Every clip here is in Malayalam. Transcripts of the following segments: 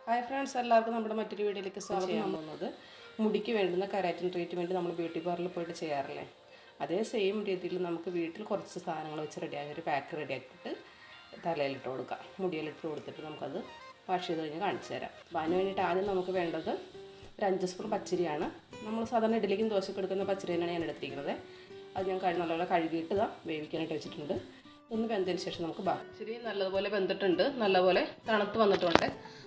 ഹായ് ഫ്രണ്ട്സ്, എല്ലാവർക്കും നമ്മുടെ മറ്റൊരു വീഡിയോയിലേക്ക് സ്വാഗതം. ചെയ്യാൻ പോകുന്നത് മുടിക്ക് വേണ്ടുന്ന കെരാറ്റിൻ ട്രീറ്റ്മെൻറ്റ് നമ്മൾ ബ്യൂട്ടി പാർലറിൽ പോയിട്ട് ചെയ്യാറില്ലേ, അതേ സെയിം രീതിയിൽ നമുക്ക് വീട്ടിൽ കുറച്ച് സാധനങ്ങൾ വെച്ച് റെഡിയാക്കി ഒരു പാക്ക് റെഡിയാക്കിയിട്ട് തലയിലിട്ട് കൊടുക്കാം. മുടിയിലിട്ട് കൊടുത്തിട്ട് നമുക്കത് വാഷ് ചെയ്ത് കഴിഞ്ഞ് കാണിച്ചു തരാം. അപ്പോൾ അതിന് വേണ്ടിയിട്ട് ആദ്യം നമുക്ക് വേണ്ടത് ഒരു 5 സ്പൂൺ പച്ചരിയാണ്. നമ്മൾ സാധാരണ ഇഡ്ഡലിക്കും ദോശയ്ക്ക് എടുക്കുന്ന പച്ചരി തന്നെയാണ് ഞാൻ എടുത്തിരിക്കുന്നത്. അത് ഞാൻ നല്ലപോലെ കഴുകിയിട്ട് വേവിക്കാനായിട്ട് വെച്ചിട്ടുണ്ട്. ഒന്ന് വെന്തതിന് ശേഷം നമുക്ക് ശരി നല്ലതുപോലെ വെന്തിട്ടുണ്ട്, നല്ലപോലെ തണുത്ത് വന്നിട്ടുണ്ട്.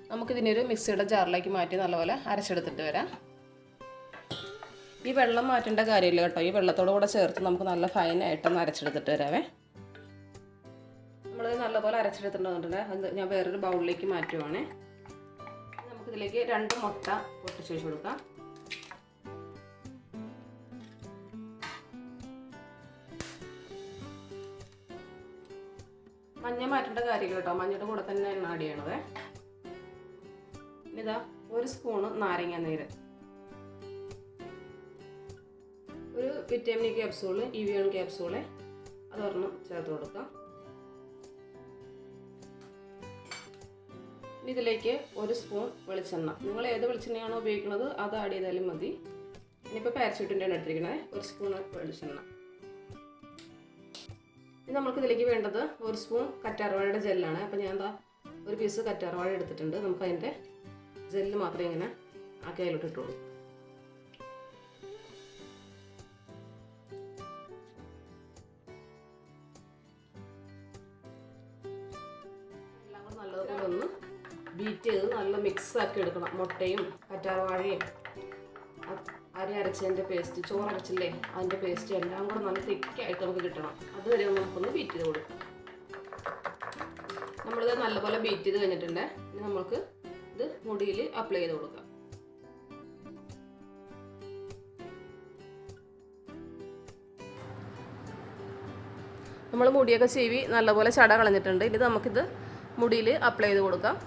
നമുക്കിതിനൊരു മിക്സിയുടെ ജാറിലേക്ക് മാറ്റി നല്ലപോലെ അരച്ചെടുത്തിട്ട് വരാം. ഈ വെള്ളം മാറ്റേണ്ട കാര്യമില്ല കേട്ടോ, ഈ വെള്ളത്തോടു കൂടെ ചേർത്ത് നമുക്ക് നല്ല ഫൈനായിട്ടൊന്ന് അരച്ചെടുത്തിട്ട് വരാവേ. നമ്മൾ നല്ലപോലെ അരച്ചെടുത്തിട്ടുണ്ടെന്നുണ്ടെങ്കിൽ അത് ഞാൻ വേറൊരു ബൗളിലേക്ക് മാറ്റുവാണേ. നമുക്കിതിലേക്ക് 2 മുട്ട പൊട്ടിച്ച് വെച്ച് കൊടുക്കാം. മഞ്ഞ മാറ്റേണ്ട കാര്യമില്ല കേട്ടോ, മഞ്ഞയുടെ കൂടെ തന്നെ എണ്ണ ആഡ് ചെയ്യണത്. ഇതാ 1 സ്പൂണ് നാരങ്ങ നീര്, ഒരു വിറ്റാമിൻ ക്യാപ്സൂള്, ഇവിയോൺ ക്യാപ്സൂള് അതൊരെണ്ണം ചേർത്ത് കൊടുക്കാം. ഇതിലേക്ക് 1 സ്പൂൺ വെളിച്ചെണ്ണ, നിങ്ങൾ ഏത് വെളിച്ചെണ്ണയാണോ ഉപയോഗിക്കുന്നത് അത് ആഡ് ചെയ്താലും മതി. ഇനിയിപ്പോൾ പാരച്യൂട്ടിൻ്റെയാണ് എടുത്തിരിക്കുന്നത്. 1 സ്പൂൺ വെളിച്ചെണ്ണ. ഇനി നമുക്കിതിലേക്ക് വേണ്ടത് 1 സ്പൂൺ കറ്റാർവാഴയുടെ ജെല്ലാണ്. അപ്പോൾ ഞാൻ ഒരു പീസ് കറ്റാർവാഴ എടുത്തിട്ടുണ്ട്. നമുക്ക് അതിൻ്റെ ജെല്ല് മാത്രമേ ഇങ്ങനെ ആക്കി അതിലോട്ട് ഇട്ടുള്ളൂ. എല്ലാം കൂടെ നല്ലതുപോലെ ഒന്ന് ബീറ്റ് ചെയ്ത് നല്ല മിക്സ് ആക്കി എടുക്കണം. മുട്ടയും കറ്റാർവാഴയും അരി അരച്ചതിൻ്റെ പേസ്റ്റ്, ചോറ് അരച്ചില്ലേ അതിൻ്റെ പേസ്റ്റ് എല്ലാം കൂടെ നല്ല തിക്കായിട്ട് നമുക്ക് കിട്ടണം. അതുവരെ നമുക്കൊന്ന് ബീറ്റ് ചെയ്ത് കൊടുക്കാം. നമ്മളിത് നല്ലപോലെ ബീറ്റ് ചെയ്ത് കഴിഞ്ഞിട്ടുണ്ട്. ഇനി നമുക്ക് ഇത് മുടിയിൽ അപ്ലൈ ചെയ്ത് കൊടുക്കാം. നമ്മൾ മുടിയൊക്കെ ചീവി നല്ലപോലെ ചട കളഞ്ഞിട്ടുണ്ട്. ഇനി നമുക്കിത് മുടിയിൽ അപ്ലൈ ചെയ്ത് കൊടുക്കാം.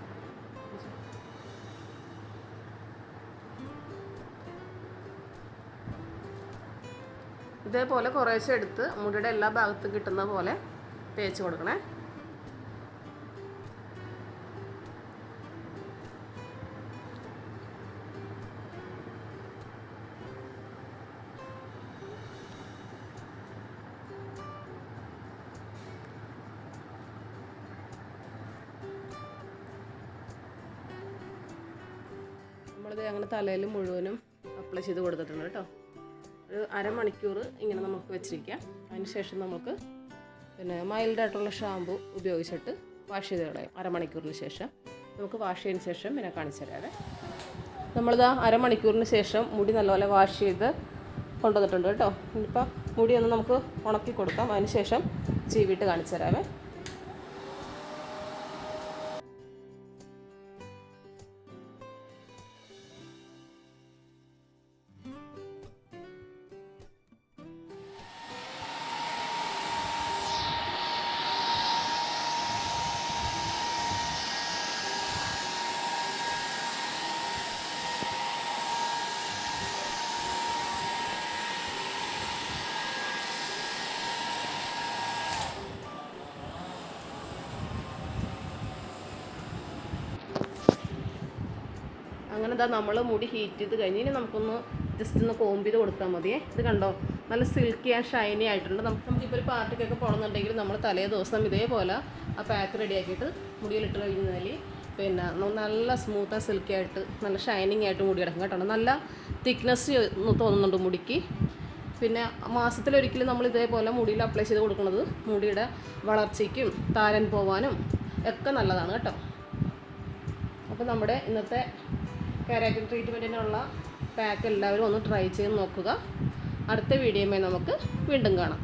ഇതേപോലെ കുറേശ്ശെ എടുത്ത് മുടിയുടെ എല്ലാ ഭാഗത്തും കിട്ടുന്ന പോലെ തേച്ച് കൊടുക്കണേ. നമ്മളിത് അങ്ങനെ തലയിൽ മുഴുവനും അപ്ലൈ ചെയ്ത് കൊടുത്തിട്ടുണ്ട് കേട്ടോ. ഒരു അരമണിക്കൂർ ഇങ്ങനെ നമുക്ക് വെച്ചിരിക്കാം. അതിന് ശേഷം നമുക്ക് മൈൽഡായിട്ടുള്ള ഷാമ്പു ഉപയോഗിച്ചിട്ട് വാഷ് ചെയ്ത് കളയാം. അരമണിക്കൂറിന് ശേഷം നമുക്ക് വാഷ് ചെയ്തതിന് ശേഷം പിന്നെ കാണിച്ചു തരാവേ. നമ്മളിത് അരമണിക്കൂറിന് ശേഷം മുടി നല്ലപോലെ വാഷ് ചെയ്ത് കൊണ്ടുവന്നിട്ടുണ്ട് കേട്ടോ. ഇനിയിപ്പോൾ മുടി ഒന്ന് നമുക്ക് ഉണക്കി കൊടുക്കാം. അതിന് ശേഷം ചീവിട്ട് കാണിച്ചു തരാവേ. അങ്ങനെ നമ്മൾ മുടി ഹീറ്റ് ചെയ്ത് കഴിഞ്ഞ് ഇനി നമുക്കൊന്ന് ജസ്റ്റ് ഒന്ന് കോമ്പ് ചെയ്ത് കൊടുത്താൽ മതിയേ. ഇത് കണ്ടോ, നല്ല സിൽക്കി ആൻഡ് ഷൈനി ആയിട്ടുണ്ട്. നമുക്കിപ്പോൾ ഒരു പാർട്ടിക്കൊക്കെ പോകണമെന്നുണ്ടെങ്കിൽ നമ്മൾ തലേ ദിവസം ഇതേപോലെ ആ പാക്ക് റെഡിയാക്കിയിട്ട് മുടിയിലിട്ട് കഴിഞ്ഞാൽ നല്ല സ്മൂത്ത് ആൻഡ് സിൽക്കി ആയിട്ട് നല്ല ഷൈനിങ് ആയിട്ട് മുടി കിടക്കും കേട്ടോ. നല്ല തിക്നെസ് തോന്നുന്നുണ്ട് മുടിക്ക്. പിന്നെ മാസത്തിലൊരിക്കലും നമ്മൾ ഇതേപോലെ മുടിയിൽ അപ്ലൈ ചെയ്ത് കൊടുക്കുന്നത് മുടിയുടെ വളർച്ചയ്ക്കും താരൻ പോവാനും ഒക്കെ നല്ലതാണ് കേട്ടോ. അപ്പോൾ നമ്മുടെ ഇന്നത്തെ കെരാറ്റിൻ ട്രീറ്റ്മെൻറ്റിനുള്ള പാക്ക് എല്ലാവരും ഒന്ന് ട്രൈ ചെയ്ത് നോക്കുക. അടുത്ത വീഡിയോയുമായി നമുക്ക് വീണ്ടും കാണാം.